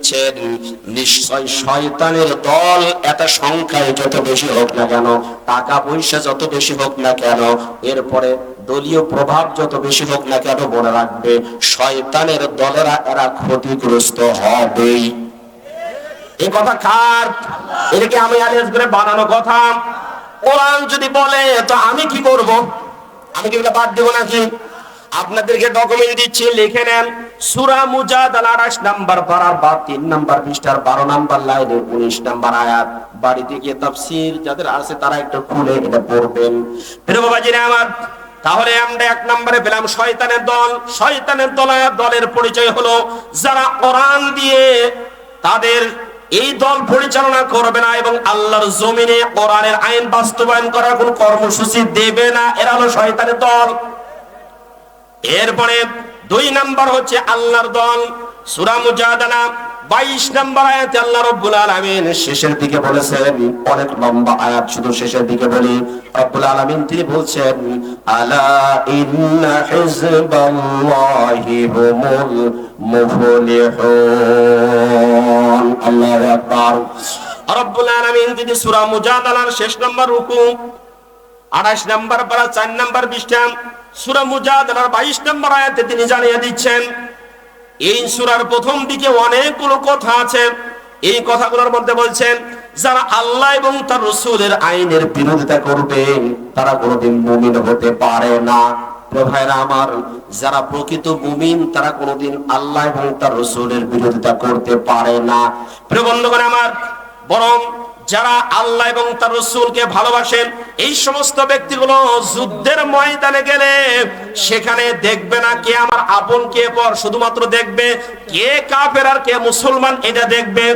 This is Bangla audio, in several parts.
দিচ্ছেন, নিশ্চয় শয়তানের দল এত সংখ্যায় যত বেশি হোক না কেন, টাকা পয়সা যত বেশি হোক না কেন, এরপরে দলীয় প্রভাব যত বেশি হোক না কেন, মনে রাখবে শয়তানের দলেরা এরা ক্ষতিগ্রস্ত হবেই। এই কথা কার? এটাকে আমি আলিয়াস করে বানানো কথা। কোরআন যদি বলে তো আমি কি করব? আমি কি বাদ দেব নাকি? আপনাদেরকে ডকুমেন্ট দিচ্ছি, লিখে নেন। সূরা মুজাদালা 28 নাম্বার পারার 3 নাম্বার পৃষ্ঠার 12 নাম্বার লাইনের 19 নাম্বার আয়াত। বাড়িতে গিয়ে তাফসীর যাদের আছে তারা একটু খুলে এটা পড়বেন। প্রিয় বাবাজিরা আমার, তাহলে আমরা 1 নম্বরে পেলাম শয়তানের দল। শয়তানের দলের পরিচয় হলো যারা কোরআন দিয়ে তাদের এই দল পরিচালনা করবে না এবং আল্লাহর জমিনে কোরআনের আইন বাস্তবায়ন করার কোন কর্মসূচি দেবে না, এরা হলো শয়তানের দল। এরপরে 2 নাম্বার হচ্ছে আল্লাহর দল। সূরা মুজাদালা 22 নাম্বার আয়াতে আল্লাহ রাব্বুল আলামিন শেষের দিকে বলেছেন, অনেক লম্বা আয়াত, শুধু শেষের দিকে বলি। রাব্বুল আলামিন তিনি বলছেন, আলা ইন্না হিজবাল্লাহি হুমুল মুফলিহুন। আল্লাহু আকবার। রাব্বুল আলামিন তিনি সূরা মুজাদালার শেষ নাম্বার রুকু 28 নাম্বার পারা 4 নাম্বার পৃষ্ঠা সূরা মুজাদালার 22 নাম্বার আয়াতে তিনি জানিয়ে দিচ্ছেন, এই সূরার প্রথম দিকে অনেকগুলো কথা আছে। এই কথাগুলোর মধ্যে বলছেন যারা আল্লাহ এবং তার রাসূলের আইনের বিরোধিতা করবে তারা কোনোদিন মুমিন হতে পারে না। ভাইরা আমার, যারা প্রকৃত মুমিন তারা কোনোদিন আল্লাহ এবং তার রাসূলের বিরোধিতা করতে পারে না। প্রিয় বন্ধুগণ আমার, বরং যারা আল্লাহ এবং তার রাসূলকে ভালোবাসেন এই সমস্ত ব্যক্তিগুলো যুদ্ধের ময়দানে গেলে সেখানে দেখবে না কে আমার আপন কে পর, শুধুমাত্র দেখবে কে কাফের আর কে মুসলমান, এটা দেখবে।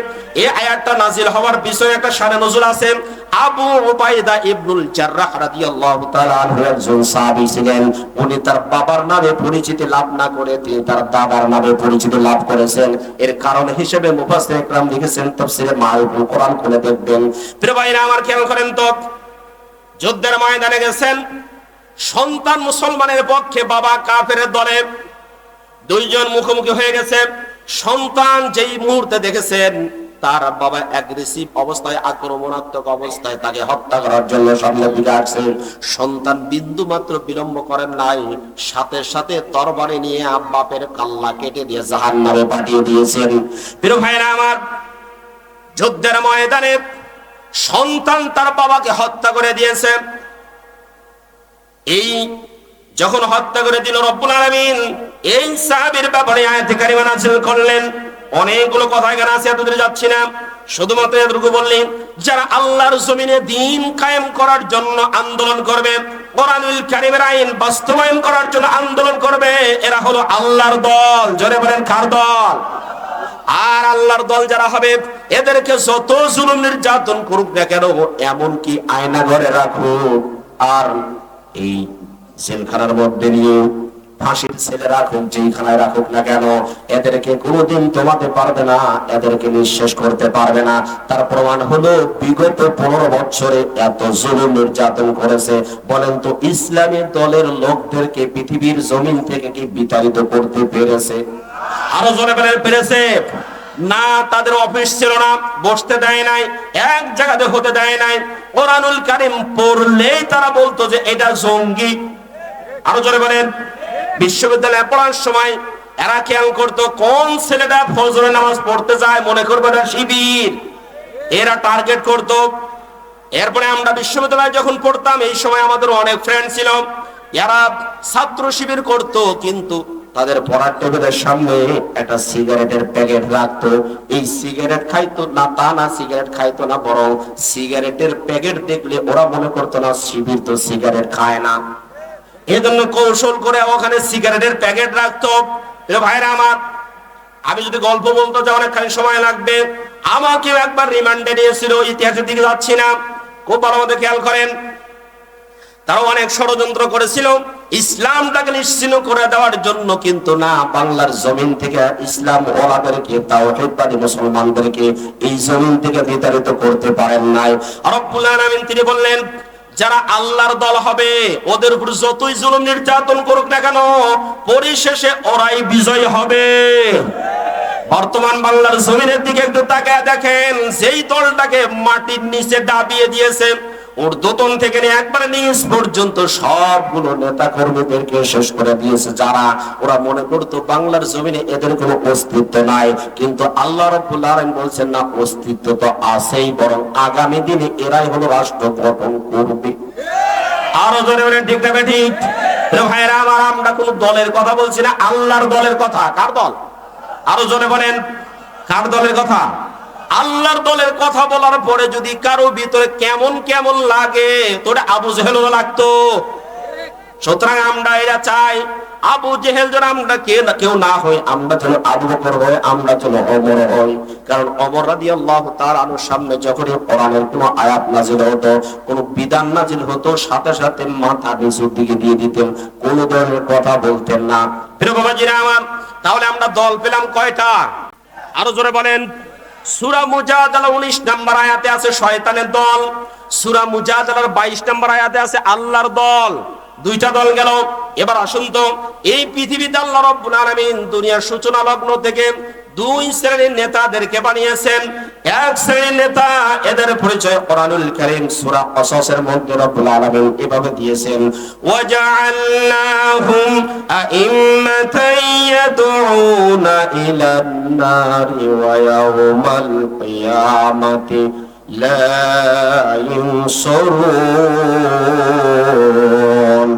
এই আয়াতটা নাজিল হওয়ার পিছনে একটা শানে নজুল আছে। আবু উবাইদা ইবনুল জাররাহ রাদিয়াল্লাহু তাআলা আনহু একজন সাহাবী ছিলেন। উনি তার বাবার নামে পরিচিতি লাভ না করে তিনি তার দাদার নামে পরিচিতি লাভ করেছেন। এর কারণ হিসেবে মুফাসসির ইকরাম লিখেছেন তাফসীরে মাআরিফুল কোরআন খুলে দেখবেন। প্রিয় ভাইরা আমার, খেয়াল করেন তো, যুদ্ধের ময়দানে গেছেন, সন্তান মুসলমানের পক্ষে, বাবা কাফেরের দলে, দুইজন মুখোমুখি হয়ে গেছে। সন্তান যেই মুহূর্তে দেখেছেন তার বাবা অ্যাগ্রেসিভ অবস্থায়, আক্রমণাত্মক অবস্থায় তাকে হত্যা করার জন্য সামনে দিকে আসছে, সন্তান বিন্দু মাত্র বিলম্ব করেন নাই, সাথে সাথে তরবারি নিয়ে বাপের কাল্লা কেটে দিয়ে জাহান্নামে পাঠিয়ে দিয়েছেন। প্রিয় ভাইরা আমার, যুদ্ধের ময়দানে সন্তান তার বাবাকে হত্যা করে দিয়েছে। এই যখন হত্যা করে দিল, রব্বুল আলামিন এই সাহাবীর ব্যাপারে আয়াত কারিমা নাযিল করলেন। অনেকগুলো কথা এখানে আছে, এত দূরে যাচ্ছি না, শুধুমাত্র এতটুকু বললেন যারা আল্লাহর জমিনে দ্বীন কায়েম করার জন্য আন্দোলন করবে, কোরআনুল কারীমের আইন বাস্তবায়ন করার জন্য আন্দোলন করবে, এরা হলো আল্লাহর দল। জোরে বলেন, কার দল? আর আল্লাহর দল যারা হবে এদেরকে যত জুলুম নির্যাতন করুক না কেন, এমনকি আয়না ঘরে রাখুক আর এই জেলখানার মধ্যে নিয়ে ফাঁসির ছেলে রাখুক, যেইখানায় রাখুক না কেন, এদেরকে কোনোদিন দমাতে পারবে না, এদেরকে নিঃশেষ করতে পারবে না। তার প্রমাণ হলো বিগত 15 বছরে এত জুলুম নির্যাতন করেছে। বলেন তো, ইসলামী দলের লোকদেরকে পৃথিবীর জমিন থেকে কি বিতাড়িত করতে পেরেছে? আরো জোরে বলেন, পেরেছে না? তাদের অফিস ছিল না, বসতে দেয় নাই, এক জায়গাতে হতে দেয় নাই। কোরআনুল কারীম পড়লেই তারা বলতো যে এটা জঙ্গি। আরো জোরে বলেন। বিশ্ববিদ্যালয়ে পড়ার সময় এরা খেয়াল করতো কোন ছেলেটা ফজরের নামাজ পড়তে যায়, মনে করবে এটা শিবির, এরা টার্গেট করতো। এরপরে আমরা বিশ্ববিদ্যালয়ে যখন পড়তাম এই সময় আমাদের অনেক ফ্রেন্ড ছিল, এরা ছাত্র শিবির করতো, কিন্তু তাদের পড়ার টেবিলের সামনে একটা সিগারেটের প্যাকেট রাখতো। এই সিগারেট খাইতো না তা না, সিগারেট খাইতো না, বরং সিগারেটের প্যাকেট দেখলে ওরা মনে করতো না শিবির তো সিগারেট খায় না, এজন্য কৌশল করে ওখানে সিগারেটের প্যাকেট রাখতো। ভাইরা আমার, আমি যদি গল্প বলতে যাই অনেকখানি সময় লাগবে। আমাকেও একবার রিমান্ডে নিয়েছিল, ইতিহাসের দিকে যাচ্ছি না, খুব ভালো মতো খেয়াল করেন। তারা অনেক ষড়যন্ত্র করেছিল ইসলামটাকে নিশ্চিহ্ন করে দেওয়ার জন্য, কিন্তু না, বাংলার জমিন থেকে ইসলাম ওলাদেরকে, তাওহীদবাদী মুসলমানদেরকে এই জমিন থেকে বিতাড়িত করতে পারেন নাই। রব্বুল আলামিন তিনি বললেন যারা আল্লাহর দল হবে ওদের উপর যতই জুলুম নির্যাতন করুক না কেন, পরিশেষে ওরাই বিজয় হবে। বর্তমান বাংলার জমিনের দিকে একটু তাকায় দেখেন, যেই দলটাকে মাটির নিচে ডাবিয়ে দিয়েছে, ঊর্ধ্বতন থেকে নিয়ে একবারে নিচ পর্যন্ত সবগুলো নেতা কর্মীদেরকে শেষ করে দিয়েছে। যারা ওরা মনে করতো বাংলার জমিনে এদের কোনো অস্তিত্ব নাই, কিন্তু আল্লাহ রাব্বুল আলামিন বলছেন না, অস্তিত্ব তো আছেই, বরং আগামী দিনে এরাই হলো রাষ্ট্র গঠন করবে। আরো জোরে বলেন ঠিক না ঠিক? ভাইরা আমার, আমরা কোন দলের কথা বলছি না, আল্লাহর দলের কথা। কার দল? আরো জোরে বলেন, কার দলের কথা? আল্লাহর দলের কথা বলার পরে যদি কারো ভিতরে কেমন কেমন লাগে, তোটা আবু জেহেলও লাগতো। সুতরাং আমরা এরা চাই আবু জেহেল যেন আমরা কেউ না হই, আমরা যেন আবু বকর হই, আমরা যেন ওমর হই। কারণ ওমর রাদিয়াল্লাহু তাআলা আনহুর সামনে যখনই কোরআনের কোনো আয়াত নাযিল হতো, কোনো বিধান নাযিল হতো, সাথে সাথে মাথা নিচুর দিকে দিয়ে দিতেন, কোনো ধরনের কথা বলতেন না। প্রিয় বাবাজিরা আমার, তাহলে আমরা দল পেলাম কয়টা? আরো জোরে বলেন। সূরা মুজাদালা 19 নম্বর আয়াতে আছে শয়তানের দল, সূরা মুজাদালার 22 নম্বর আয়াতে আছে আল্লাহর দল। দুইটা দল গেল। এবার আসুন তো, এই পৃথিবীতে আল্লাহ রাব্বুল আলামিন দুনিয়ার সূচনা লগ্ন থেকে দুই শ্রেণীর নেতাদেরকে বানিয়েছেন। এক শ্রেণীর নেতা, এদের পরিচয় কোরআনুল কারীম সূরা কসসের মধ্যে রব্বুল আলামিন এভাবে দিয়েছেন, ওয়াজআলনাহুম আইম্মাতান ইয়াদউনা ইলান নারি ওয়া ইয়াউমাল কিয়ামাতি লা ইনসুরুন।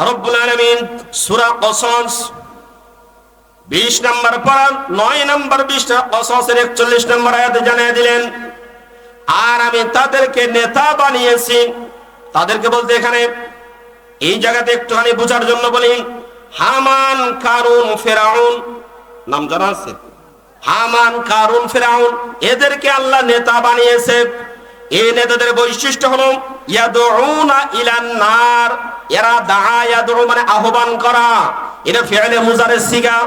রব্বুল আলামিন সূরা কসস 20 নম্বর পারা 9 নম্বর 20 কসসের 41 নম্বর আয়াতে জানিয়ে দিলেন, আর আমি তাদেরকে নেতা বানিয়েছি। তাদেরকে বলতে এখানে এই জায়গাতে একটুখানি বোঝার জন্য বলি, হামান, কারুন, ফেরাউন নাম জানা আছে? হামান, কারুন, ফেরাউন, এদেরকে আল্লাহ নেতা বানিয়েছে। এই নেতাদের বৈশিষ্ট্য হলো ইয়াদউনা ইলান নার, এরা দাআ, ইয়াদউ মানে আহ্বান করা, এটা ফি'লে মুজারে সিগা।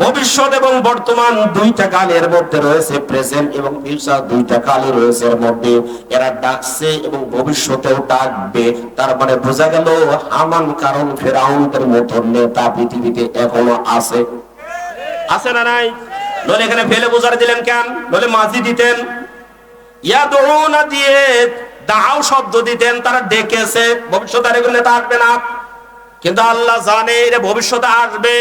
ভবিষ্যৎ এবং বর্তমান দুইটা কালের মধ্যে রয়েছে, প্রেজেন্ট এবং ফিউচার দুইটা কালই রয়েছে এর মধ্যে। এরা ডাকছে এবং ভবিষ্যতেও ডাকবে। তার মানে বোঝা গেল হামান, কারুন, ফেরাউনদের মতো নেতা পৃথিবীতে এখনো আছে। আছে না নাই? নলে এখানে ফেলে বুঝার দিলেন কেন? নলে মাঝি দিতেন, ইয়াদউনা দিয়ে দাও শব্দ দিতেন, তারা ডেকেছে। ভবিষ্যতে আর এগুলো নেতা আসবে না, কিন্তু আল্লাহ জানে এরা ভবিষ্যতে আসবে,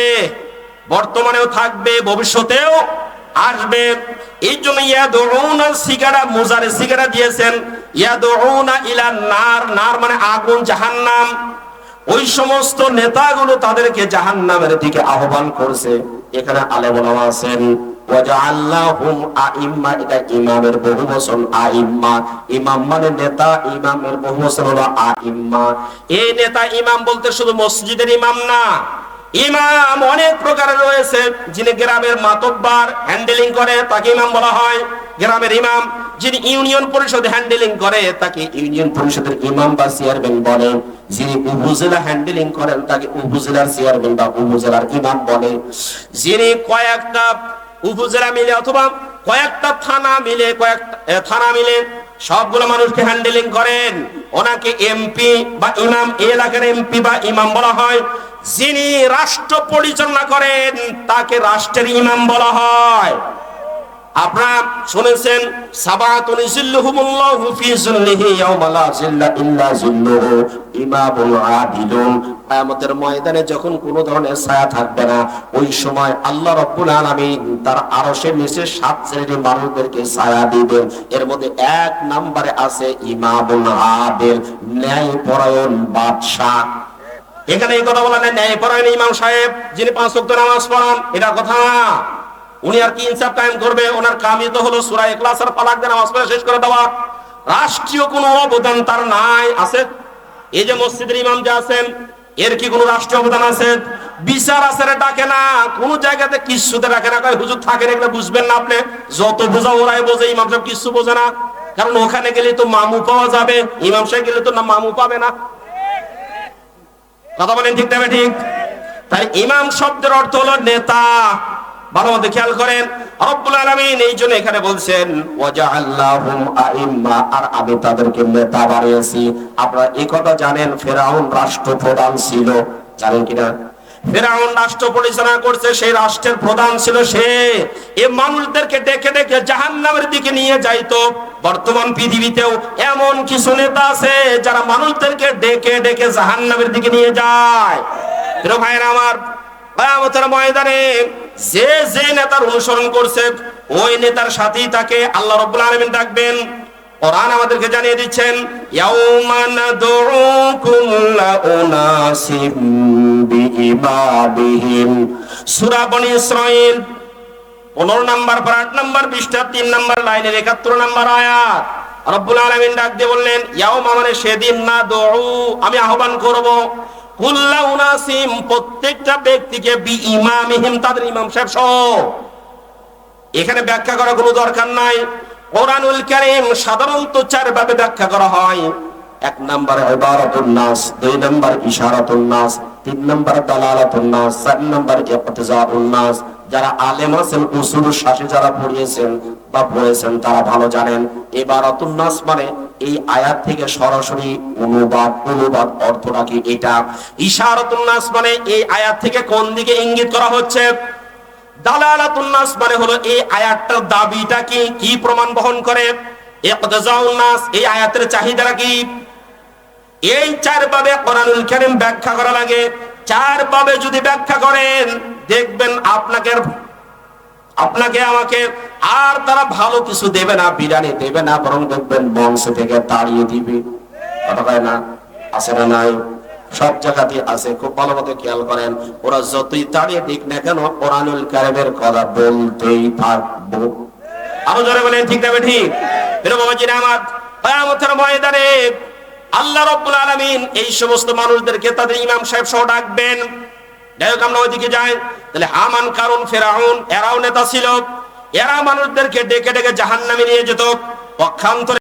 বর্তমানেও থাকবে, ভবিষ্যতেও আসবে। এই জন্য ইয়াদউনা সিগারা মুজারে সিগারা দিয়েছেন। ইয়াদউনা ইলান নার, নার মানে আগুন, জাহান্নাম। ওই সমস্ত নেতাগুলো তাদেরকে জাহান্নামের দিকে আহ্বান করছে। এখানে আলেম ওলামা আছেন, ওয়াজআলনাহুম আইম্মা, এটা ইমামের বহুবচন আইম্মা। ইমাম মানে নেতা, ইমামের বহুবচন হলো আইম্মা। এই নেতা ইমাম বলতে শুধু মসজিদের ইমাম না, ইমাম অনেক প্রকারের রয়েছে। যিনি গ্রামের মাতব্বার হ্যান্ডেলিং করে তাকে ইমাম বলা হয়, গ্রামের ইমাম। যিনি ইউনিয়ন পরিষদ হ্যান্ডেলিং করে তাকে ইউনিয়ন পরিষদের ইমাম বা চেয়ারম্যান বলে। যিনি উপজেলা হ্যান্ডেলিং করেন তাকে উপজেলার চেয়ারম্যান বা উপজেলার ইমাম বলে। যিনি কয়েকটা উপজেলা মিলে অথবা কয়েকটা থানা মিলে সবগুলো মানুষকে হ্যান্ডেলিং করেন, ওনাকে এমপি বা ইমাম, এলাকার এমপি বা ইমাম বলা হয়। যিনি রাষ্ট্র পরিচালনা করেন তাকে রাষ্ট্রের ইমাম বলা হয়। আপনারা শুনেছেন, সাবাতুন জিল্লুহুমুল্লাহু ফি জিল্লিহি ইয়াওমা লা জিল্লা ইল্লা জিল্লুহু, ইমামুল আদিলুন। কিয়ামতের ময়দানে যখন কোনো ধরনের ছায়া থাকবে না, ওই সময় আল্লাহ রাব্বুল আলামিন তার আরশের নিচে 7 শ্রেণীর মানুষদেরকে ছায়া দিবেন। এর মধ্যে 1 নম্বরে আছে ইমামুল আদিল, ন্যায়পরায়ণ বাদশা। এখানে এই কথা বলা নেই ন্যায়পরায়ণ ইমাম সাহেব যিনি 5 ওয়াক্ত নামাজ পড়ান, এটা কথা না। উনি আর কি ইনসাফ কায়েম করবে? ওনার কামই তো হলো সূরা ইখলাস আর ফালাক দিয়ে নামাজ পড়ে শেষ করে দেওয়া। রাষ্ট্রীয় কোনো অবদান তার নাই। আছে এই যে মসজিদের ইমাম যে আছেন, এর কি কোনো রাষ্ট্রীয় অবদান আছে? বিচার আসারে ডাকে না, কোন জায়গাতে কিচ্ছুতে ডাকে না। কয় হুজুর থাকেন, এগুলো বুঝবেন না আপনি। যত বোঝা ওরাই বোঝে, ইমাম সাহেব কিচ্ছু বোঝে না। কারণ ওখানে গেলে তো মামু পাওয়া যাবে, ইমাম সাহেব গেলে তো না মামু পাবে না। কথা বলেন ঠিক না ঠিক? তাই ইমাম শব্দের অর্থ হলো নেতা। ভালো মতো খেয়াল করেন, রব্বুল আলামিন এই জন্য এখানে বলছেন ওয়াজআলনাহুম আইম্মা, আর আমি তাদেরকে নেতা বানিয়েছি। আপনারা এই কথা জানেন, ফেরাউন রাষ্ট্রপ্রধান ছিল, জানেন কিনা? ফিরআউন রাষ্ট্র পরিচালনা করছে, সেই রাষ্ট্রের প্রধান ছিল সে। এ মানুষদেরকে ডেকে ডেকে জাহান্নামের দিকে নিয়ে যাইতো। বর্তমান পৃথিবীতেও এমন কিছু নেতা আছে যারা মানুষদেরকে ডেকে ডেকে জাহান্নামের দিকে নিয়ে যায়। প্রিয় ভাইরা আমার, কিয়ামতের ময়দানে যে যে নেতার অনুসরণ করছে ওই নেতার সাথেই তাকে আল্লাহ রাব্বুল আলামিন ডাকবেন। কোরআন আমাদেরকে জানিয়ে দিচ্ছেন, ইয়াউমা নাদউ কুল্লা উনাসিম বিইমামিহিম, সূরা বনী ইসরাঈল 15 নম্বর পারা 8 নম্বর পৃষ্ঠা 3 নম্বর লাইনের 71 নম্বর আয়াত। রব্বুল আলামিন ডাক দিয়ে বললেন, ইয়াউমা মানে সেদিন, নাদউ আমি আহ্বান করব, কুল্লা উনাসিম প্রত্যেকটা ব্যক্তিকে বিইমামিহিম তাদের ইমাম সাহেব সহ। এখানে ব্যাখ্যা করার কোনো দরকার নাই। কোরআনুল কারীম সাধারণত 4 ভাবে ব্যাখ্যা করা হয়। 1 নাম্বার ইবারাতুন নাস, 2 নাম্বার ইশারাতুন নাস, 3 নাম্বার দালালাতুন নাস, 4 নাম্বার ইকতিজাউন নাস। যারা আলেম আছেন, উসুল শাসে যারা পড়িয়েছেন বা পড়েছেন তারা ভালো জানেন ইবারাতুন নাস মানে এই আয়াত থেকে সরাসরি অনুবাদ অর্থটা কি এটা। ইশারাতুন নাস মানে এই আয়াত থেকে কোন দিকে ইঙ্গিত করা হচ্ছে। দালালাতুন নাস মানে হলো এই আয়াতটার দাবিটা কি, কি প্রমাণ বহন করে। ইকতিজাউন নাস এই আয়াতের চাহিদাটা কি। এই 4 ভাবে কোরআনুল কারীম ব্যাখ্যা করা লাগে। 4 ভাবে যদি ব্যাখ্যা করেন দেখবেন আপনাকে আমাকে আর তারা ভালো কিছু দেবে না, বিরিয়ানি দেবে না, বরং দেখবেন বংশ থেকে তাড়িয়ে দিবে। কথা কয় না, আছে না নাই? সব জায়গাতে আছে, খুব ভালো মতো খেয়াল করেন। ওরা যতই তাড়িয়ে দিক না কেন কোরআনুল কারীমের কথা বলতেই থাকবো। আরো জোরে বলেন ঠিক না ঠিক? প্রিয় বাবাজিরা আমার, কিয়ামতের ময়দানে আল্লাহ রাব্বুল আলামিন এই সমস্ত মানুষদেরকে তাদের ইমাম সাহেব সহ ডাকবেন। যাই হোক, আমরা ওইদিকে যাই। তাহলে হামান, কারুন, ফিরআউন এরাও নেতা ছিল। এরা মানুষদেরকে ডেকে ডেকে জাহান্নামে নিয়ে যেত। পক্ষান্তরে